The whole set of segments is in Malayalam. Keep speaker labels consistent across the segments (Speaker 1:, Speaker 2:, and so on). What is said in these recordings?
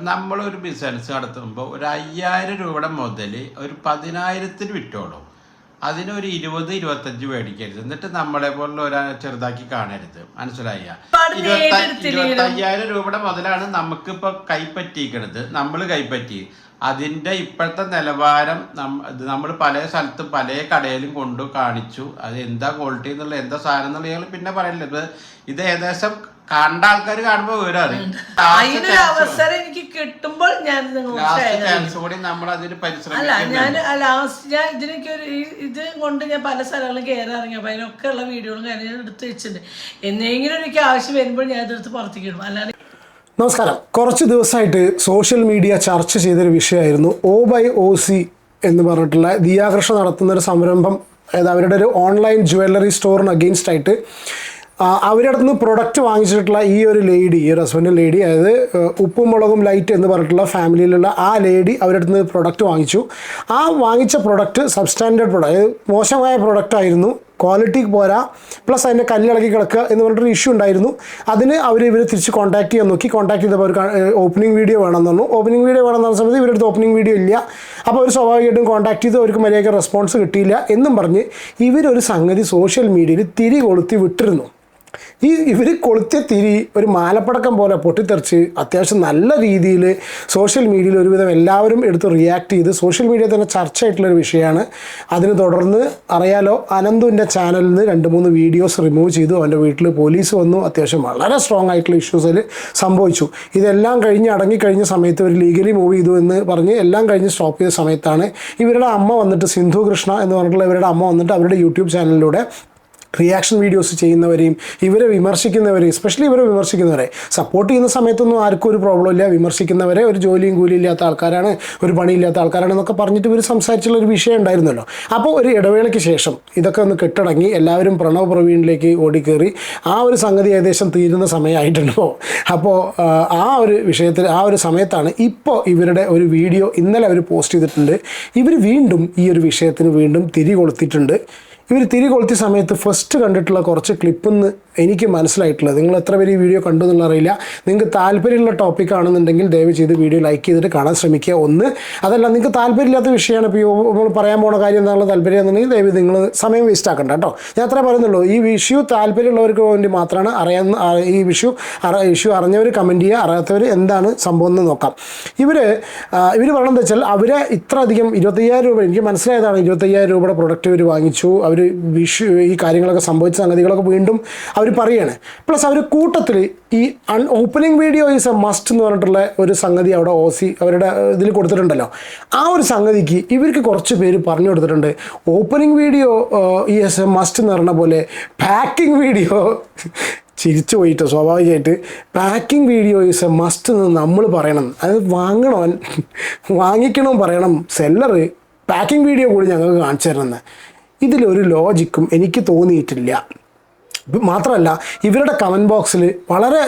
Speaker 1: നമ്മളൊരു ബിസിനസ് നടത്തുമ്പോൾ ഒരു 5000 രൂപയുടെ മുതൽ ഒരു 10,000-ന് വിറ്റോളൂ. അതിനൊരു 20-25 മേടിക്കരുത്. എന്നിട്ട് നമ്മളെ പോലുള്ള ഒരാ ചെറുതാക്കി കാണരുത്. മനസ്സിലായ? 25,000 രൂപയുടെ മുതലാണ് നമുക്കിപ്പോൾ കൈപ്പറ്റിയിരിക്കണത്. നമ്മൾ കൈപ്പറ്റി അതിൻ്റെ ഇപ്പോഴത്തെ നിലവാരം നമ്മൾ പല സ്ഥലത്തും പല കടയിലും കൊണ്ടു കാണിച്ചു. അത് എന്താ ക്വാളിറ്റി എന്നുള്ള എന്താ സാധനം എന്നുള്ള പിന്നെ പറയല്ലത്. ഇത് ഏകദേശം കണ്ട ആൾക്കാർ കാണുമ്പോൾ വിവരറിയും.
Speaker 2: അവസരം എനിക്ക് കിട്ടുമ്പോൾ ഞാൻ
Speaker 1: നമ്മൾ അതിന്
Speaker 2: ഇത് കൊണ്ട് ഞാൻ പല സ്ഥലങ്ങളും കയറി ഇറങ്ങിയപ്പോൾ അതിനൊക്കെ ഉള്ള വീഡിയോകളും കാര്യം ഞാൻ എടുത്ത് വെച്ചിട്ടുണ്ട്. എന്തെങ്കിലും എനിക്ക് ആവശ്യം വരുമ്പോൾ ഞാൻ ഇതെടുത്ത് പുറത്തേക്ക് ഇടും. അല്ലാതെ
Speaker 3: നമസ്കാരം. കുറച്ച് ദിവസമായിട്ട് സോഷ്യൽ മീഡിയ ചർച്ച ചെയ്തൊരു വിഷയമായിരുന്നു O/OC എന്ന് പറഞ്ഞിട്ടുള്ള ദിയാകൃഷ്ണ നടത്തുന്ന ഒരു സംരംഭം. അതായത് അവരുടെ ഒരു ഓൺലൈൻ ജ്വല്ലറി സ്റ്റോറിന് അഗെയിൻസ്റ്റ് ആയിട്ട് അവരുടെ അടുത്ത് നിന്ന് പ്രൊഡക്റ്റ് വാങ്ങിച്ചിട്ടുള്ള ഈ ഒരു ഹസ്ബൻഡ് ലേഡി, അതായത് ഉപ്പും മുളകും ലൈറ്റ് എന്ന് പറഞ്ഞിട്ടുള്ള ഫാമിലിയിലുള്ള ആ ലേഡി അവരുടെ അടുത്ത് നിന്ന് പ്രൊഡക്റ്റ് വാങ്ങിച്ചു. ആ വാങ്ങിച്ച പ്രൊഡക്റ്റ് സബ്സ്റ്റാൻഡേർഡ് പ്രൊഡക്റ്റ്, അതായത് മോശമായ പ്രൊഡക്റ്റ് ആയിരുന്നു, ക്വാളിറ്റി പോരാ, പ്ലസ് അതിൻ്റെ കല്ലിളക്കി കിടക്കുക എന്ന് പറഞ്ഞിട്ടൊരു ഇഷ്യൂ ഉണ്ടായിരുന്നു. അതിന് ഇവർ തിരിച്ച് കോൺടാക്ട് ചെയ്യാൻ നോക്കി. കോൺടാക്ട് ചെയ്തപ്പോൾ അവർ ഓപ്പണിംഗ് വീഡിയോ വേണമെന്ന് പറഞ്ഞു. ഓപ്പണിംഗ് വീഡിയോ വേണമെന്ന് പറഞ്ഞ സമയത്ത് ഇവരുടെ അടുത്ത് ഓപ്പണിംഗ് വീഡിയോ ഇല്ല. അപ്പോൾ അവർ സ്വാഭാവികമായിട്ടും കോൺടാക്ട് ചെയ്ത് അവർക്ക് മര്യാദയ്ക്ക് റെസ്പോൺസ് കിട്ടിയില്ല എന്നും പറഞ്ഞ് ഇവരൊരു സംഗതി സോഷ്യൽ മീഡിയയിൽ തിരി കൊളുത്തി വിട്ടിരുന്നു. ഇവർ കൊളുത്തിയ തിരി ഒരു മാലപ്പടക്കം പോലെ പൊട്ടിത്തെറിച്ച് അത്യാവശ്യം നല്ല രീതിയിൽ സോഷ്യൽ മീഡിയയിൽ ഒരുവിധം എല്ലാവരും എടുത്ത് റിയാക്ട് ചെയ്ത് സോഷ്യൽ മീഡിയ തന്നെ ചർച്ചയായിട്ടുള്ളൊരു വിഷയമാണ്. അതിന് തുടർന്ന് അറിയാലോ, അനന്തുവിൻ്റെ ചാനലിൽ നിന്ന് 2-3 വീഡിയോസ് റിമൂവ് ചെയ്തു. അവൻ്റെ വീട്ടിൽ പോലീസ് വന്നു. അത്യാവശ്യം വളരെ സ്ട്രോങ് ആയിട്ടുള്ള ഇഷ്യൂസ് അതിൽ സംഭവിച്ചു. ഇതെല്ലാം കഴിഞ്ഞ് അടങ്ങിക്കഴിഞ്ഞ സമയത്ത് ഒരു ലീഗലി മൂവ് ചെയ്തു എന്ന് പറഞ്ഞ് എല്ലാം കഴിഞ്ഞ് സ്റ്റോപ്പ് ചെയ്ത സമയത്താണ് ഇവരുടെ അമ്മ വന്നിട്ട്, സിന്ധു കൃഷ്ണ എന്ന് പറഞ്ഞിട്ടുള്ള ഇവരുടെ അമ്മ വന്നിട്ട് അവരുടെ യൂട്യൂബ് ചാനലിലൂടെ റിയാക്ഷൻ വീഡിയോസ് ചെയ്യുന്നവരെയും ഇവരെ വിമർശിക്കുന്നവരെയും, എസ്പെഷ്യലി ഇവരെ വിമർശിക്കുന്നവരെ, സപ്പോർട്ട് ചെയ്യുന്ന സമയത്തൊന്നും ആർക്കും ഒരു പ്രോബ്ലം ഇല്ല. വിമർശിക്കുന്നവരെ ഒരു ജോലിയും കൂലിയും ഇല്ലാത്ത ആൾക്കാരാണ്, ഒരു പണിയില്ലാത്ത ആൾക്കാരാണ് എന്നൊക്കെ പറഞ്ഞിട്ട് ഇവർ സംസാരിച്ചുള്ളൊരു വിഷയം ഉണ്ടായിരുന്നല്ലോ. അപ്പോൾ ഒരു ഇടവേളയ്ക്ക് ശേഷം ഇതൊക്കെ ഒന്ന് കെട്ടടങ്ങി എല്ലാവരും പ്രണവ് പ്രവീണിലേക്ക് ഓടിക്കേറി ആ ഒരു സംഗതി ഏകദേശം തീരുന്ന സമയമായിട്ടുണ്ടോ. അപ്പോൾ ആ ഒരു വിഷയത്തിൽ ആ ഒരു സമയത്താണ് ഇപ്പോൾ ഇവരുടെ ഒരു വീഡിയോ ഇന്നലെ അവർ പോസ്റ്റ് ചെയ്തിട്ടുണ്ട്. ഇവർ വീണ്ടും ഈ ഒരു വിഷയത്തിന് വീണ്ടും തിരി കൊളുത്തിയിട്ടുണ്ട്. ഇവർ തിരി കൊളുത്തിയ സമയത്ത് ഫസ്റ്റ് കണ്ടിട്ടുള്ള കുറച്ച് ക്ലിപ്പെന്ന് എനിക്ക് മനസ്സിലായിട്ടുള്ളത്, നിങ്ങൾ എത്ര പേര് ഈ വീഡിയോ കണ്ടു എന്നുള്ള അറിയില്ല. നിങ്ങൾക്ക് താല്പര്യമുള്ള ടോപ്പിക് ആണെന്നുണ്ടെങ്കിൽ ദയവ് ചെയ്ത് വീഡിയോ ലൈക്ക് ചെയ്തിട്ട് കാണാൻ ശ്രമിക്കുക. ഒന്ന് അതല്ല, നിങ്ങൾക്ക് താല്പര്യമില്ലാത്ത വിഷയമാണ്, ഇപ്പോൾ നമ്മൾ പറയാൻ പോകുന്ന കാര്യം എന്താണെന്ന് താല്പര്യം എന്നുണ്ടെങ്കിൽ ദയവ് നിങ്ങൾ സമയം വേസ്റ്റ് ആക്കണ്ട കേട്ടോ. ഞാൻ അത്രേ പറയുന്നുള്ളൂ. ഈ ഇഷ്യൂ താല്പര്യമുള്ളവർക്ക് വേണ്ടി മാത്രമാണ്. ഈ ഇഷ്യൂ അറിഞ്ഞവർ കമൻറ്റ് ചെയ്യുക, അറിയാത്തവർ എന്താണ് സംഭവം എന്ന് നോക്കാം. ഇവർ പറയണമെന്ന് വെച്ചാൽ അവരെ ഇത്ര അധികം 25,000 രൂപ, എനിക്ക് മനസ്സിലായതാണ്, 25,000 രൂപയുടെ പ്രൊഡക്റ്റ് ഇവർ വാങ്ങിച്ചു. അവർ ഈ കാര്യങ്ങളൊക്കെ സംഭവിച്ച സംഗതികളൊക്കെ വീണ്ടും അവർ പറയുകയാണ്. പ്ലസ് അവർ കൂട്ടത്തിൽ ഈ opening video is A must എന്ന് പറഞ്ഞിട്ടുള്ള ഒരു സംഗതി അവിടെ OC അവരുടെ ഇതിൽ കൊടുത്തിട്ടുണ്ടല്ലോ. ആ ഒരു സംഗതിക്ക് ഇവർക്ക് കുറച്ച് പേര് പറഞ്ഞു കൊടുത്തിട്ടുണ്ട്. Opening video is A must എന്ന് പറഞ്ഞ പോലെ പാക്കിംഗ് വീഡിയോ ചിരിച്ചു പോയിട്ട് സ്വാഭാവികമായിട്ട് packing video is A must എന്ന് നമ്മൾ പറയണം. അത് വാങ്ങിക്കണം പറയണം സെല്ലർ, പാക്കിംഗ് വീഡിയോ കൂടി ഞങ്ങൾക്ക് കാണിച്ചു തരണമെന്ന്. ഇതിലൊരു ലോജിക്കും എനിക്ക് തോന്നിയിട്ടില്ല. മാത്രമല്ല, ഇവരുടെ കമൻറ്റ് ബോക്സിൽ വളരെ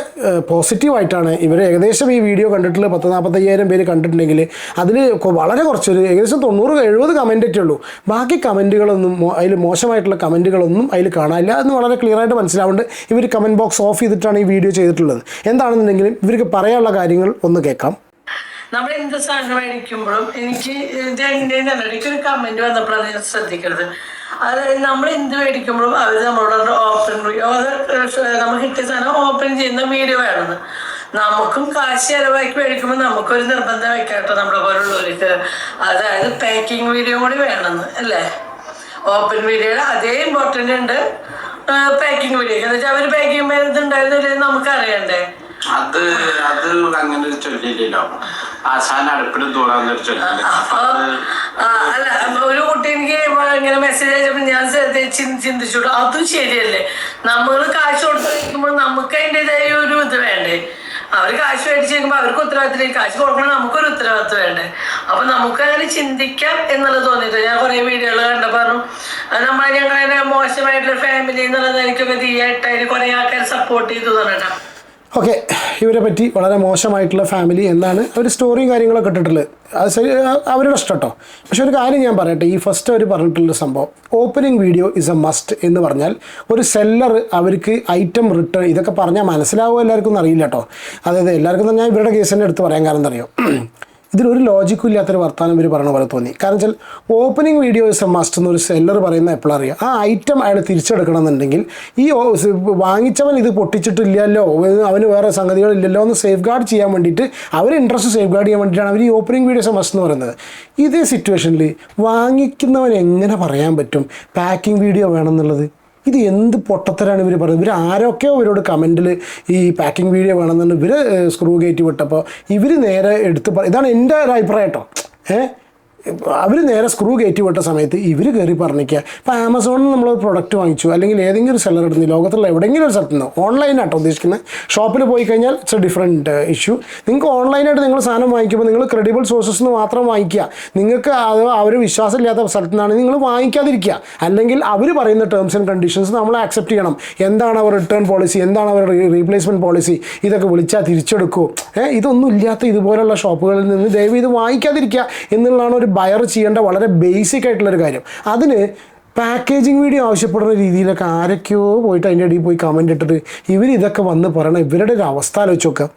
Speaker 3: പോസിറ്റീവായിട്ടാണ് ഇവർ ഏകദേശം ഈ വീഡിയോ കണ്ടിട്ടുള്ള 40-45,000 പേര് കണ്ടിട്ടുണ്ടെങ്കിൽ അതിൽ വളരെ കുറച്ചൊരു ഏകദേശം 90-70 കമൻറ്റേ ഉള്ളൂ. ബാക്കി കമൻറ്റുകളൊന്നും അതിൽ മോശമായിട്ടുള്ള കമൻറ്റുകളൊന്നും അതിൽ കാണാനില്ല എന്ന് വളരെ ക്ലിയറായിട്ട് മനസ്സിലാവുന്നുണ്ട്. ഇവർ കമൻറ്റ് ബോക്സ് ഓഫ് ചെയ്തിട്ടാണ് ഈ വീഡിയോ ചെയ്തിട്ടുള്ളത്. എന്താണെന്നുണ്ടെങ്കിലും ഇവർക്ക് പറയാനുള്ള കാര്യങ്ങൾ ഒന്ന് കേൾക്കാം.
Speaker 2: നമ്മൾ എന്ത് സാധനം മേടിക്കുമ്പോഴും എനിക്കൊരു കമന്റ് വന്നപ്പോഴാണ് ഞാൻ ശ്രദ്ധിക്കുന്നത്. അതായത് നമ്മൾ എന്ത് മേടിക്കുമ്പോഴും അവർ നമ്മളോട് നമ്മൾ കിട്ടിയ സാധനം ഓപ്പൺ ചെയ്യുന്ന വീഡിയോ വേണമെന്ന്. നമുക്കും കാശ് ചിലവാക്കി മേടിക്കുമ്പോൾ നമുക്കൊരു നിർബന്ധം വെക്കാട്ടോ നമ്മളെ പോലുള്ളവർക്ക്. അതായത് പാക്കിംഗ് വീഡിയോ കൂടി വേണമെന്ന് അല്ലേ. ഓപ്പൺ വീഡിയോയുടെ അതേ ഇമ്പോർട്ടൻ്റ് ഉണ്ട് പാക്കിംഗ് വീഡിയോ. എന്ന് വെച്ചാൽ അവർ പാക്കിംഗ് ഇതുണ്ടായിരുന്നില്ലേ നമുക്ക് അറിയണ്ടേ.
Speaker 1: അത് അങ്ങനെ ഒരു ചൊല്ലില്ലല്ലോ, ആശാൻ അടുപ്പിലും തൂറാന്നൊരു ചൊല്ലില്ല.
Speaker 2: അല്ല, ഒരു കുട്ടി എനിക്ക് ഇങ്ങനെ മെസ്സേജ് അയച്ചപ്പോൾ ഞാൻ ചിന്തിച്ചു, അതും ശരിയല്ലേ. നമ്മൾ കാശ് കൊടുത്ത് വയ്ക്കുമ്പോൾ നമുക്ക് അതിൻ്റെതായ ഒരു ഇത് വേണ്ടേ. അവർ കാശ് മേടിച്ച് കഴിക്കുമ്പോൾ അവർക്ക് ഉത്തരവാദിത്തം, കാശ് കൊടുക്കണം നമുക്കൊരു ഉത്തരവാദിത്തം വേണ്ടേ. അപ്പൊ നമുക്ക് അങ്ങനെ ചിന്തിക്കാം എന്നുള്ളത് തോന്നിയിട്ട് ഞാൻ കുറെ വീഡിയോകൾ കണ്ട പറഞ്ഞു. ഞങ്ങളതിനെ മോശമായിട്ടുള്ള ഫാമിലി എന്നുള്ളത് എനിക്കൊക്കെ തീയായിട്ട് അതിന് കുറെ ആൾക്കാർ സപ്പോർട്ട് ചെയ്തു പറഞ്ഞിട്ടാ.
Speaker 3: ഓക്കെ, ഇവരെ പറ്റി വളരെ മോശമായിട്ടുള്ള ഫാമിലി എന്നാണ് അവർ സ്റ്റോറിയും കാര്യങ്ങളൊക്കെ ഇട്ടിട്ടുള്ളത്. അത് ശരി, അവരുടെ ഇഷ്ടം കേട്ടോ. പക്ഷെ ഒരു കാര്യം ഞാൻ പറയട്ടെ, ഈ ഫസ്റ്റ് അവർ പറഞ്ഞിട്ടുള്ള സംഭവം opening video is A must എന്ന് പറഞ്ഞാൽ ഒരു സെല്ലർ അവർക്ക് ഐറ്റം റിട്ടേൺ ഇതൊക്കെ പറഞ്ഞാൽ മനസ്സിലാവുമോ എല്ലാവർക്കും ഒന്നും അറിയില്ല കേട്ടോ. അതായത് എല്ലാവർക്കും ഞാൻ ഇവരുടെ കേസ് തന്നെ എടുത്ത് പറയാൻ കാരണം എന്താ അറിയോ, ഇതിലൊരു ലോജിക്കും ഇല്ലാത്തൊരു വർത്താനം ഇവർ പറഞ്ഞ പോലെ തോന്നി. കാരണം വെച്ചാൽ opening video is A must എന്നൊരു സെല്ലർ പറയുന്ന എപ്പോഴും അറിയാം, ആ ഐറ്റം അയാൾ തിരിച്ചെടുക്കണം എന്നുണ്ടെങ്കിൽ ഈ വാങ്ങിച്ചവൻ ഇത് പൊട്ടിച്ചിട്ടില്ലല്ലോ, അവന് വേറെ സംഗതികളില്ലല്ലോ എന്ന് സേഫ് ഗാർഡ് ചെയ്യാൻ വേണ്ടിയിട്ട് അവർ ഇൻട്രസ്റ്റ് സേഫ് ഗാർഡ് ചെയ്യാൻ വേണ്ടിയിട്ടാണ് അവർ ഈ opening video is A must എന്ന് പറയുന്നത്. ഇതേ സിറ്റുവേഷനിൽ വാങ്ങിക്കുന്നവൻ എങ്ങനെ പറയാൻ പറ്റും പാക്കിംഗ് വീഡിയോ വേണമെന്നുള്ളത്? ഇത് എന്ത് പൊട്ടത്തരാണ് ഇവർ പറയുന്നത്? ഇവർ ആരൊക്കെയോ ഇവരോട് കമൻറ്റിൽ ഈ പാക്കിംഗ് വീഡിയോ വേണമെന്നുണ്ട് ഇവർ സ്ക്രൂ കയറ്റി വിട്ടപ്പോൾ ഇവർ നേരെ എടുത്ത് ഇതാണ് എൻ്റെ ഒരു അഭിപ്രായം കേട്ടോ. അവർ നേരെ സ്ക്രൂ കയറ്റി വിട്ട സമയത്ത് ഇവർ കയറി പറഞ്ഞിരിക്കുക. ഇപ്പോൾ ആമസോണിൽ നമ്മളൊരു പ്രൊഡക്റ്റ് വാങ്ങിച്ചു, അല്ലെങ്കിൽ ഏതെങ്കിലും ഒരു സെല്ലർ എടുത്ത് ലോകത്തുള്ള എവിടെയെങ്കിലും ഒരു സ്ഥലത്ത് നിന്ന് ഓൺലൈനായിട്ടോ ഉദ്ദേശിക്കുന്നത്, ഷോപ്പിൽ പോയി കഴിഞ്ഞാൽ ഇറ്റ്സ് എ ഡിഫറെൻറ്റ് ഇഷ്യൂ. നിങ്ങൾക്ക് ഓൺലൈനായിട്ട് നിങ്ങൾ സാധനം വാങ്ങിക്കുമ്പോൾ നിങ്ങൾ ക്രെഡിബിൾ സോഴ്സസ് നിന്ന് മാത്രം വാങ്ങിക്കുക. നിങ്ങൾക്ക് അത് അവർ വിശ്വാസമില്ലാത്ത സ്ഥലത്തു നിന്നാണ് നിങ്ങൾ വാങ്ങിക്കാതിരിക്കുക. അല്ലെങ്കിൽ അവർ പറയുന്ന ടേംസ് ആൻഡ് കണ്ടീഷൻസ് നമ്മൾ ആക്സെപ്റ്റ് ചെയ്യണം. എന്താണ് അവർ റിട്ടേൺ പോളിസി, എന്താണ് അവർ റീപ്ലേസ്മെൻറ്റ് പോളിസി, ഇതൊക്കെ വിളിച്ചാൽ തിരിച്ചെടുക്കുമോ, ഇതൊന്നും ഇല്ലാത്ത ഇതുപോലുള്ള ഷോപ്പുകളിൽ നിന്ന് ദയവ് ഇത് വാങ്ങിക്കാതിരിക്കുക എന്നുള്ളതാണ് ഒരു ബയർ ചെയ്യേണ്ട വളരെ ബേസിക് ആയിട്ടുള്ളൊരു കാര്യം. അതിന് പാക്കേജിങ് വീഡിയോ ആവശ്യപ്പെടുന്ന രീതിയിലൊക്കെ ആരൊക്കെയോ പോയിട്ട് അതിൻ്റെ ഇടയിൽ പോയി കമൻ്റ് ഇട്ടിട്ട് ഇവർ ഇതൊക്കെ വന്ന് പറയണം. ഇവരുടെ ഒരു അവസ്ഥ ആലോചിച്ച് നോക്കാം.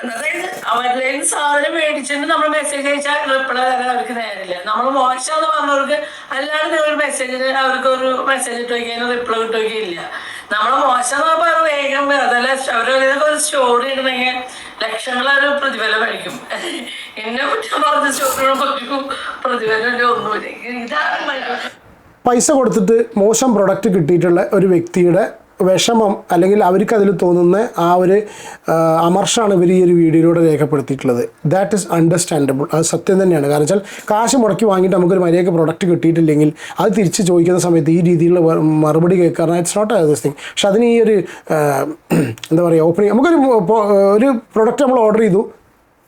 Speaker 2: അതായത് അവരുടെ സാധനം മേടിച്ചിട്ട് നമ്മൾ മെസ്സേജ് അയച്ചാൽ റിപ്ലൈ തരാൻ അവർക്ക് നേരില്ല. നമ്മൾ മോശമെന്ന് പറഞ്ഞവർക്ക് അല്ലാണ്ട് ഒരു മെസ്സേജിന് അവർക്ക് ഒരു മെസ്സേജ് ഇട്ട് വയ്ക്കാനും റിപ്ലൈ ഇട്ട് വയ്ക്കില്ല. നമ്മൾ മോശം എന്ന് പറഞ്ഞാൽ വേഗം അതല്ല അവരൊക്കെ ഒരു സ്റ്റോറി ഇടണമെങ്കിൽ ലക്ഷങ്ങളൊരു പ്രതിഫലം മേടിക്കും. എന്നെ കുറ്റം പറഞ്ഞ സ്റ്റോറിനൊരു പ്രതിഫലം ഒന്നുമില്ല. ഇതാണ്
Speaker 3: പൈസ കൊടുത്തിട്ട് മോശം പ്രൊഡക്റ്റ് കിട്ടിയിട്ടുള്ള ഒരു വ്യക്തിയുടെ വിഷമം അല്ലെങ്കിൽ അവർക്ക് അതിൽ തോന്നുന്ന ആ ഒരു അമർഷമാണ് ഇവർ ഈ ഒരു വീഡിയോയിലൂടെ രേഖപ്പെടുത്തിയിട്ടുള്ളത്. That is understandable. അത് സത്യം തന്നെയാണ്. കാരണം വെച്ചാൽ കാശ് മുടക്കി വാങ്ങിയിട്ട് നമുക്കൊരു മര്യാദയ്ക്ക് പ്രൊഡക്റ്റ് കിട്ടിയിട്ടില്ലെങ്കിൽ അത് തിരിച്ച് ചോദിക്കുന്ന സമയത്ത് ഈ രീതിയിലുള്ള മറുപടി കേൾക്കാറ് ഇറ്റ്സ് നോട്ട് ദിസ് തിങ്. പക്ഷെ അതിന് ഈ ഒരു എന്താ പറയുക, ഓപ്പണിങ് ഒരു പ്രൊഡക്റ്റ് നമ്മൾ ഓർഡർ ചെയ്തു,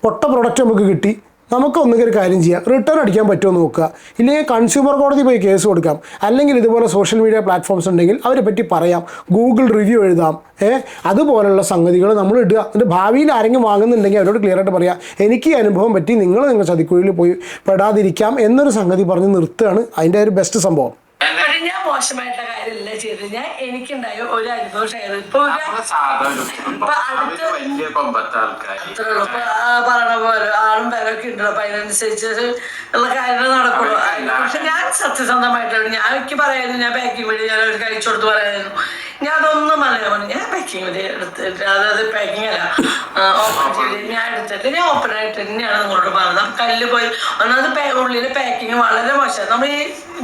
Speaker 3: പൊട്ട പ്രൊഡക്റ്റ് നമുക്ക് കിട്ടി, നമുക്ക് ഒന്നുകിൽ കാര്യം ചെയ്യാം, റിട്ടേൺ അടിക്കാൻ പറ്റുമോ എന്ന് നോക്കുക, ഇല്ലെങ്കിൽ കൺസ്യൂമർ കോടതി പോയി കേസ് കൊടുക്കാം, അല്ലെങ്കിൽ ഇതുപോലെ സോഷ്യൽ മീഡിയ പ്ലാറ്റ്ഫോംസ് ഉണ്ടെങ്കിൽ അവരെ പറ്റി പറയാം, ഗൂഗിൾ റിവ്യൂ എഴുതാം. അതുപോലുള്ള സംഗതികൾ നമ്മൾ ഇടുക. എന്നിട്ട് ഭാവിയിൽ ആരെങ്കിലും വാങ്ങുന്നുണ്ടെങ്കിൽ അവരോട് ക്ലിയർ ആയിട്ട് പറയാം, എനിക്ക് ഈ അനുഭവം പറ്റി, നിങ്ങൾ ചതിക്കുഴിയിൽ പോയി പെടാതിരിക്കാം എന്നൊരു സംഗതി പറഞ്ഞ് നിർത്തുകയാണ് അതിൻ്റെ ഒരു ബെസ്റ്റ് സംഭവം.
Speaker 2: ഞാൻ മോശമായിട്ടുള്ള കാര്യമല്ല ചെയ്തത്. ഞാൻ എനിക്കുണ്ടായ ഒരു അനുഭവം ഷെയർ പറയണ പോലെ ആളും പേരൊക്കെ ഉണ്ടല്ലോ. അപ്പൊ അതിനനുസരിച്ച് ഉള്ള കാര്യങ്ങൾ നടക്കുള്ളൂ. പക്ഷെ ഞാൻ സത്യസന്ധമായിട്ടാണ് എനിക്ക് പറയായിരുന്നു. ഞാൻ പാക്കിംഗ് വേണ്ടി ഞാൻ അവർക്ക് അയച്ചു കൊടുത്ത് പറയായിരുന്നു. ഞാൻ അതൊന്നും പറയാൻ പറഞ്ഞു. ഞാൻ പാക്കിംഗ് വേണ്ടി എടുത്തിട്ട്, അതായത് പാക്കിംഗ് അല്ല ഓപ്പൺ ചെയ്ത് ഞാൻ എടുത്തിട്ട് ഞാൻ ഓപ്പൺ ആയിട്ട് തന്നെയാണ് നിങ്ങളോട് പറഞ്ഞത്. കല്ല് പോയി ഒന്നാമത് ഉള്ളിലെ പാക്കിങ് വളരെ മോശമാണ്. നമ്മൾ ഈ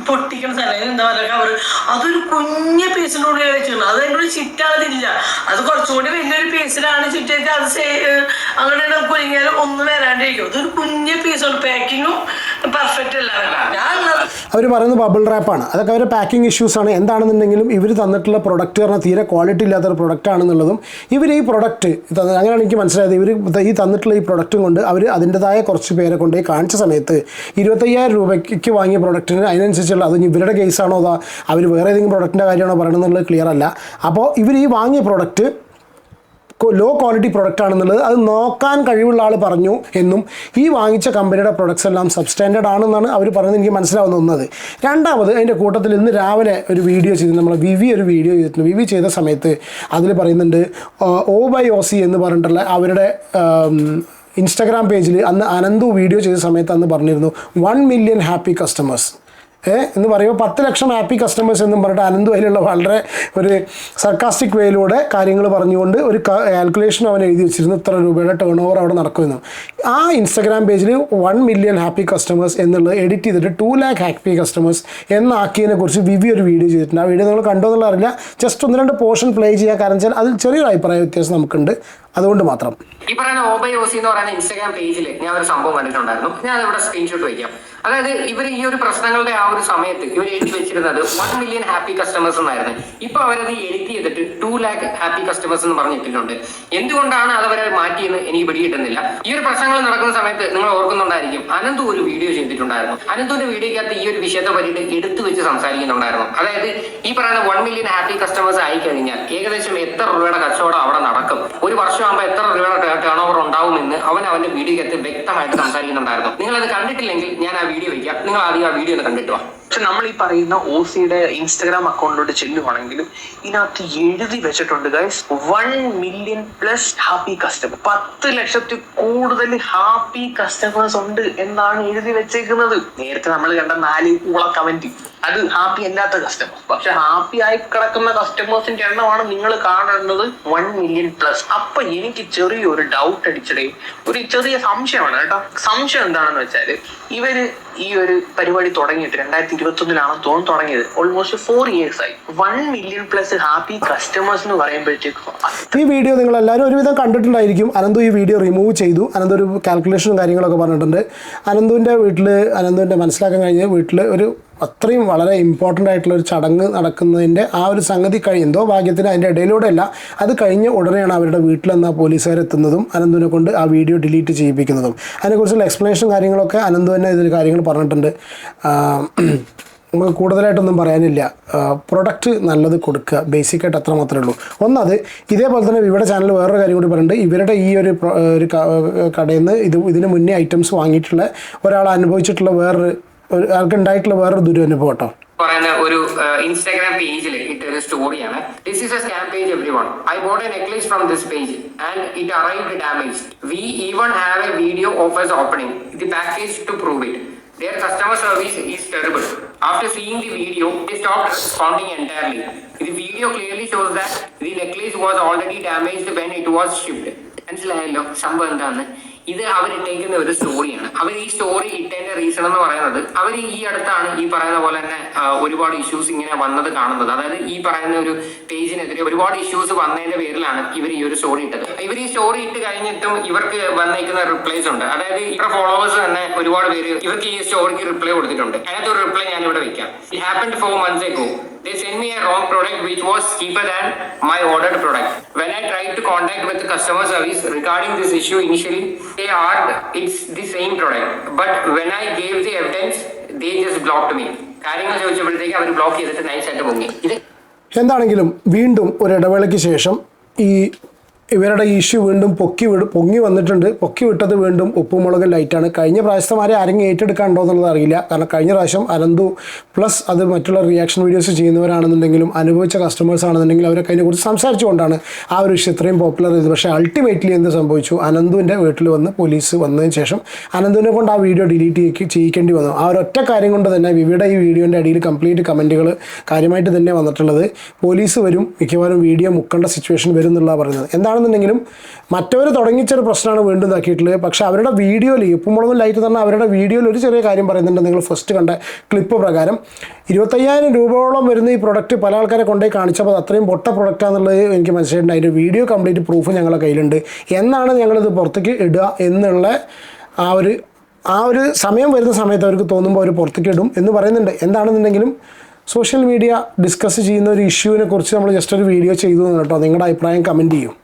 Speaker 2: പൊട്ടിക്കുന്ന സ്ഥലം എന്താ പറയുക കവർ, അതൊരു കുഞ്ഞ പീസിൻ്റെ ഉള്ളിൽ വെച്ചിട്ടുണ്ട്. അത് അതിൻ്റെ ചിറ്റാതില്ല. അത് കുറച്ചുകൂടി വലിയൊരു പീസിലാണ് ചുറ്റിട്ട് അത് അങ്ങനെ കുരുങ്ങിയാലും ഒന്നും വരാണ്ടിരിക്കും. അതൊരു കുഞ്ഞ പീസുണ്ട്. പാക്കിങ്ങും പെർഫെക്റ്റ് അല്ല.
Speaker 3: അവർ പറയുന്നത് ബബിൾ റാപ്പാണ്. അതൊക്കെ അവരുടെ പാക്കിംഗ് ഇഷ്യൂസാണ്. എന്താണെന്നുണ്ടെങ്കിലും ഇവർ തന്നിട്ടുള്ള പ്രൊഡക്റ്റ് പറഞ്ഞാൽ തീരെ ക്വാളിറ്റി ഇല്ലാത്തൊരു പ്രൊഡക്റ്റ് ആണെന്നുള്ളതും ഇവർ ഈ പ്രൊഡക്റ്റ് അങ്ങനെയാണ് എനിക്ക് മനസ്സിലായത്. ഇവർ ഈ തന്നിട്ടുള്ള ഈ പ്രൊഡക്റ്റും കൊണ്ട് അവർ അതിൻ്റെതായ കുറച്ച് പേരെ കൊണ്ടുപോയി കാണിച്ച സമയത്ത് 25,000 രൂപയ്ക്ക് വാങ്ങിയ പ്രൊഡക്റ്റിന് അതിനനുസരിച്ചുള്ള അത് ഇവരുടെ കേസാണോ അതോ അവർ വേറെ ഏതെങ്കിലും പ്രൊഡക്റ്റിൻ്റെ കാര്യമാണോ പറയണമെന്നുള്ളത് ക്ലിയർ അല്ല. അപ്പോൾ ഇവർ ഈ വാങ്ങിയ പ്രൊഡക്റ്റ് ലോ ക്വാളിറ്റി പ്രൊഡക്റ്റ് ആണെന്നുള്ളത് അത് നോക്കാൻ കഴിവുള്ള ആൾ പറഞ്ഞു എന്നും ഈ വാങ്ങിച്ച കമ്പനിയുടെ പ്രൊഡക്ട്സ് എല്ലാം സബ്സ്റ്റാൻഡേർഡ് ആണെന്നാണ് അവർ പറയുന്നത് എനിക്ക് മനസ്സിലാവുന്ന ഒന്നത്. രണ്ടാമത് അതിൻ്റെ കൂട്ടത്തിൽ ഇന്ന് രാവിലെ ഒരു വീഡിയോ ചെയ്ത് നമ്മൾ വിവി ഒരു വീഡിയോ ചെയ്തിട്ടുണ്ട്. വിവി ചെയ്ത സമയത്ത് അതിൽ പറയുന്നുണ്ട് OBYOC എന്ന് പറഞ്ഞിട്ടുള്ള അവരുടെ ഇൻസ്റ്റാഗ്രാം പേജിൽ അന്ന് അനന്തു വീഡിയോ ചെയ്ത സമയത്ത് അന്ന് പറഞ്ഞിരുന്നു 1 million ഹാപ്പി കസ്റ്റമേഴ്സ് എന്ന് പറയുമ്പോൾ 10 ലക്ഷം ഹാപ്പി കസ്റ്റമേഴ്സ് എന്നും പറഞ്ഞിട്ട് അനന്തു അതിലുള്ള വളരെ ഒരു സർക്കാസ്റ്റിക് വേയിലൂടെ കാര്യങ്ങൾ പറഞ്ഞുകൊണ്ട് ഒരു കാൽക്കുലേഷൻ അവൻ എഴുതി വെച്ചിരുന്നു. ഇത്ര രൂപയുടെ ടേൺ ഓവർ അവിടെ നടക്കുമെന്നും. ആ ഇൻസ്റ്റാഗ്രാം പേജിൽ 1 million ഹാപ്പി കസ്റ്റമേഴ്സ് എന്നുള്ളത് എഡിറ്റ് ചെയ്തിട്ട് 2 lakh ഹാപ്പി കസ്റ്റമേഴ്സ് എന്നാക്കിയതിനെ കുറിച്ച് വിവി ഒരു വീഡിയോ ചെയ്തിട്ടുണ്ട്. ആ വീഡിയോ നിങ്ങൾ കണ്ടോ എന്നുള്ള അറിയില്ല. ജസ്റ്റ് 1-2 പോർഷൻ പ്ലേ ചെയ്യാൻ. കാരണം വെച്ചാൽ അതിൽ ചെറിയൊരു അഭിപ്രായ വ്യത്യാസം നമുക്കുണ്ട്, അതുകൊണ്ട് മാത്രം.
Speaker 4: ഈ പറയുന്ന OBYOC എന്ന് പറയുന്ന ഇൻസ്റ്റാഗ്രാം പേജിൽ ഞാൻ ഒരു സംഭവം കണ്ടിട്ടുണ്ടായിരുന്നു. ഞാൻ ഇവിടെ സ്ക്രീൻഷോട്ട് വയ്ക്കാം. അതായത് ഇവർ ഈ ഒരു പ്രശ്നങ്ങളുടെ ആ ഒരു സമയത്ത് ഇവർ എഴുതി വെച്ചിരുന്നത് 1 million ഹാപ്പി കസ്റ്റമേഴ്സ് എന്നായിരുന്നു. ഇപ്പൊ അവരത് എഡിറ്റ് ചെയ്തിട്ട് 2 lakh ഹാപ്പി കസ്റ്റമേഴ്സ് എന്ന് പറഞ്ഞിട്ടുണ്ട്. എന്തുകൊണ്ടാണ് അത് അവരെ മാറ്റിയെന്ന് എനിക്ക് പിടികിട്ടുന്നില്ല. ഈ ഒരു പ്രശ്നങ്ങൾ നടക്കുന്ന സമയത്ത് നിങ്ങൾ ഓർക്കുന്നുണ്ടായിരിക്കും, അനന്തു ഒരു വീഡിയോ ചെയ്തിട്ടുണ്ടായിരുന്നു. അനന്തുവിന്റെ വീഡിയോക്കകത്ത് ഈ ഒരു വിഷയത്തെ പറ്റിയിട്ട് എടുത്തു വെച്ച് സംസാരിക്കുന്നുണ്ടായിരുന്നു. അതായത് ഈ പറയുന്ന 1 million ഹാപ്പി കസ്റ്റമേഴ്സ് ആയി കഴിഞ്ഞാൽ ഏകദേശം എത്ര രൂപയുടെ കച്ചവടം അവിടെ നടക്കും, ഒരു വർഷമാകുമ്പോൾ എത്ര രൂപയുടെ ടേൺ ഓവർ ഉണ്ടാവുമെന്ന് അവന്റെ വീഡിയോക്കകത്ത് വ്യക്തമായിട്ട് സംസാരിക്കുന്നുണ്ടായിരുന്നു. നിങ്ങൾ അത് കണ്ടിട്ടില്ലെങ്കിൽ ഞാൻ ആ വീഡിയോ വയ്ക്കാം, നിങ്ങൾ ആദ്യം ആ വീഡിയോ ഒന്ന് കണ്ടിട്ട് വാ.
Speaker 5: പക്ഷെ നമ്മൾ ഈ പറയുന്ന OCയുടെ ഇൻസ്റ്റാഗ്രാം അക്കൗണ്ടിലോട്ട് ചെല്ലുവാണെങ്കിലും ഇതിനകത്ത് എഴുതി വെച്ചിട്ടുണ്ട് guys 1 million plus happy customer, 10 ലക്ഷത്തിൽ കൂടുതൽ ഹാപ്പി കസ്റ്റമേഴ്സ് ഉണ്ട് എന്നാണ് എഴുതി വെച്ചേക്കുന്നത്. നേരത്തെ നമ്മൾ കണ്ട 4 ഉള്ള കമന്റ് അത് ഹാപ്പി അല്ലാത്ത കസ്റ്റമർ. പക്ഷെ ഹാപ്പി ആയി കിടക്കുന്ന കസ്റ്റമേഴ്സിന്റെ എണ്ണമാണ് നിങ്ങൾ കാണുന്നത് 1 million plus. അപ്പൊ എനിക്ക് ചെറിയൊരു ഡൗട്ട് അടിച്ചിടേ, ഒരു ചെറിയ സംശയമാണ് കേട്ടോ. സംശയം എന്താണെന്ന് വെച്ചാല് ഇവര് ഈ ഒരു പരിപാടി തുടങ്ങിയിട്ട് 2021 തോന്നുന്നു തുടങ്ങിയത്. ഓൾമോസ്റ്റ് 4 years ആയി. 1 million plus ഹാപ്പി കസ്റ്റമേഴ്സ് എന്ന് പറയുമ്പോഴത്തേക്കും
Speaker 3: ഈ വീഡിയോ നിങ്ങൾ എല്ലാവരും ഒരുവിധം കണ്ടിട്ടുണ്ടായിരിക്കും. അനന്തു ഈ വീഡിയോ റിമൂവ് ചെയ്തു. അനന്തു ഒരു കാൽക്കുലേഷനും കാര്യങ്ങളൊക്കെ പറഞ്ഞിട്ടുണ്ട്. അനന്തുവിൻ്റെ വീട്ടിൽ, അനന്തുവിൻ്റെ മനസ്സിലാക്കാൻ കഴിഞ്ഞ വീട്ടിൽ ഒരു അത്രയും വളരെ ഇമ്പോർട്ടൻ്റ് ആയിട്ടുള്ള ഒരു ചടങ്ങ് നടക്കുന്നതിൻ്റെ ആ ഒരു സംഗതി എന്തോ ഭാഗ്യത്തിന് അതിൻ്റെ ഇടയിലൂടെ അല്ല, അത് കഴിഞ്ഞ ഉടനെയാണ് അവരുടെ വീട്ടിലെന്ന പോലീസുകാരെത്തുന്നതും അനന്തുവിനെ കൊണ്ട് ആ വീഡിയോ ഡിലീറ്റ് ചെയ്യിപ്പിക്കുന്നതും. അതിനെക്കുറിച്ചുള്ള എക്സ്പ്ലനേഷൻ കാര്യങ്ങളൊക്കെ അനന്തു തന്നെ ഇതിൽ കാര്യങ്ങൾ പറഞ്ഞിട്ടുണ്ട്. നമുക്ക് കൂടുതലായിട്ടൊന്നും പറയാനില്ല. പ്രൊഡക്റ്റ് നല്ലത് കൊടുക്കുക, ബേസിക്കായിട്ട് അത്ര മാത്രമേ ഉള്ളൂ. ഒന്നത് ഇതേപോലെ തന്നെ ഇവരുടെ ചാനൽ വേറൊരു കാര്യം കൂടി പറഞ്ഞിട്ടുണ്ട്. ഇവരുടെ ഈ ഒരു കടയിൽ നിന്ന് ഇതിന് മുന്നേ ഐറ്റംസ് വാങ്ങിയിട്ടുള്ള ഒരാൾ അനുഭവിച്ചിട്ടുള്ള ആൾക്ക് ഉണ്ടായിട്ടുള്ള വേറൊരു ദുരനുഭവം കേട്ടോ.
Speaker 4: പറയുന്ന ഒരു ഇൻസ്റ്റാഗ്രാം പേജിൽ ഇട്ട ഒരു സ്റ്റോറിയാണ്. This is a scam page everyone. I bought a necklace from this page and it arrived damaged. We even have a video of us opening the package to prove it. Their customer service is terrible. After seeing the video, they stopped responding entirely. The video clearly shows that the necklace was already damaged when it was shipped. മനസ്സിലായല്ലോ സംഭവം എന്താണ്? ഇത് അവരിട്ടേക്കുന്ന ഒരു സ്റ്റോറിയാണ്. അവർ ഈ സ്റ്റോറി ഇട്ടതിന്റെ റീസൺ എന്ന് പറയുന്നത് അവർ ഈ അടുത്താണ് ഈ പറയുന്ന പോലെ തന്നെ ഒരുപാട് ഇഷ്യൂസ് ഇങ്ങനെ വന്നത് കാണുന്നത്. അതായത് ഈ പറയുന്ന ഒരു പേജിനെതിരെ ഒരുപാട് ഇഷ്യൂസ് വന്നതിന്റെ പേരിലാണ് ഇവർ ഈ ഒരു സ്റ്റോറി ഇട്ടത്. ഇവർ ഈ സ്റ്റോറി ഇട്ട് കഴിഞ്ഞിട്ടും ഇവർക്ക് വന്നേക്കുന്ന റിപ്ലൈസ് ഉണ്ട്. അതായത് ഇവരുടെ ഫോളോവേഴ്സ് തന്നെ ഒരുപാട് പേര് ഇവർക്ക് ഈ സ്റ്റോറിക്ക് റിപ്ലൈ കൊടുത്തിട്ടുണ്ട്. അതിനകത്ത് ഒരു റിപ്ലൈ ഞാൻ ഇവിടെ വെക്കാം. It happened 4 months ago. They sent me a wrong product which was cheaper than my ordered product. When I tried to contact with the customer service regarding this issue initially, they argued it's the same product. But when I gave the evidence, they just blocked me. കാര്യങ്ങൾ ചോദിച്ചപ്പോഴത്തേക്ക് അവർ ബ്ലോക്ക് ചെയ്തിട്ട് നൈസായിട്ട് പൊങ്ങി.
Speaker 3: എന്താണെങ്കിലും വീണ്ടും ഒരു ഇടവേളയ്ക്ക് ശേഷം ഇവരുടെ ഇഷ്യൂ വീണ്ടും പൊങ്ങി വന്നിട്ടുണ്ട്. പൊക്കി വിട്ടത് വീണ്ടും ഉപ്പുമുളക് ലൈറ്റാണ്. കഴിഞ്ഞ പ്രാവശ്യമാരെ ആരെങ്കിലും ഏറ്റെടുക്കാനുണ്ടോ എന്നുള്ളത് അറിയില്ല. കാരണം കഴിഞ്ഞ പ്രാവശ്യം അനന്തു പ്ലസ് അത് മറ്റുള്ള റിയാക്ഷൻ വീഡിയോസ് ചെയ്യുന്നവരാണെന്നുണ്ടെങ്കിലും അനുഭവിച്ച കസ്റ്റമേഴ്സ് ആണെന്നുണ്ടെങ്കിലും അവരൊക്കെ അതിനെക്കുറിച്ച് സംസാരിച്ചുകൊണ്ടാണ് ആ ഒരു വിഷയം ഇത്രയും പോപ്പുലർ ചെയ്തത്. പക്ഷേ അൾട്ടിമേറ്റ്ലി എന്ത് സംഭവിച്ചു? അനന്തുവിൻ്റെ വീട്ടിൽ വന്ന് പോലീസ് വന്നതിന് ശേഷം അനന്തുവിനെ കൊണ്ട് ആ വീഡിയോ ഡിലീറ്റ് ചെയ്യിക്കേണ്ടി വന്നു. ആ ഒരൊറ്റ കാര്യം കൊണ്ട് തന്നെ വിവിയുടെ ഈ വീഡിയോൻ്റെ അടിയിൽ കംപ്ലീറ്റ് കമൻറ്റുകൾ കാര്യമായിട്ട് തന്നെ വന്നിട്ടുള്ളത്. പോലീസ് വരും, മിക്കവാറും വീഡിയോ മുക്കേണ്ട സിറ്റുവേഷൻ വരും എന്നുള്ള പറയുന്നത്. എന്താണെന്നുണ്ടെങ്കിലും മറ്റവർ തുടങ്ങിച്ചൊരു പ്രശ്നമാണ് വീണ്ടും ഇതാക്കിയിട്ടുള്ളത്. പക്ഷേ അവരുടെ വീഡിയോയിൽ ഉപ്പുമുളകും ലൈറ്റ് തന്നെ അവരുടെ വീഡിയോയിൽ ഒരു ചെറിയ കാര്യം പറയുന്നുണ്ട്. നിങ്ങൾ ഫസ്റ്റ് കണ്ട ക്ലിപ്പ് പ്രകാരം 25,000 രൂപയോളം വരുന്ന ഈ പ്രൊഡക്റ്റ് പല ആൾക്കാരെ കൊണ്ടുപോയി കാണിച്ചപ്പോൾ അത്രയും പൊട്ട പ്രൊഡക്റ്റാണെന്നുള്ളത് എനിക്ക് മനസ്സിലായിട്ടുണ്ട്. അതിൻ്റെ വീഡിയോ കംപ്ലീറ്റ് പ്രൂഫ് ഞങ്ങളുടെ കയ്യിലുണ്ട്. എന്നാണ് ഞങ്ങളിത് പുറത്തേക്ക് ഇടുക എന്നുള്ള ആ ഒരു സമയം വരുന്ന സമയത്ത് അവർക്ക് തോന്നുമ്പോൾ അവർ പുറത്തേക്ക് ഇടും എന്ന് പറയുന്നുണ്ട്. എന്താണെന്നുണ്ടെങ്കിലും സോഷ്യൽ മീഡിയ ഡിസ്കസ് ചെയ്യുന്ന ഒരു ഇഷ്യൂവിനെ കുറിച്ച് നമ്മൾ ജസ്റ്റ് ഒരു വീഡിയോ ചെയ്തു കേട്ടോ. നിങ്ങളുടെ അഭിപ്രായം കമൻറ്റ് ചെയ്യും.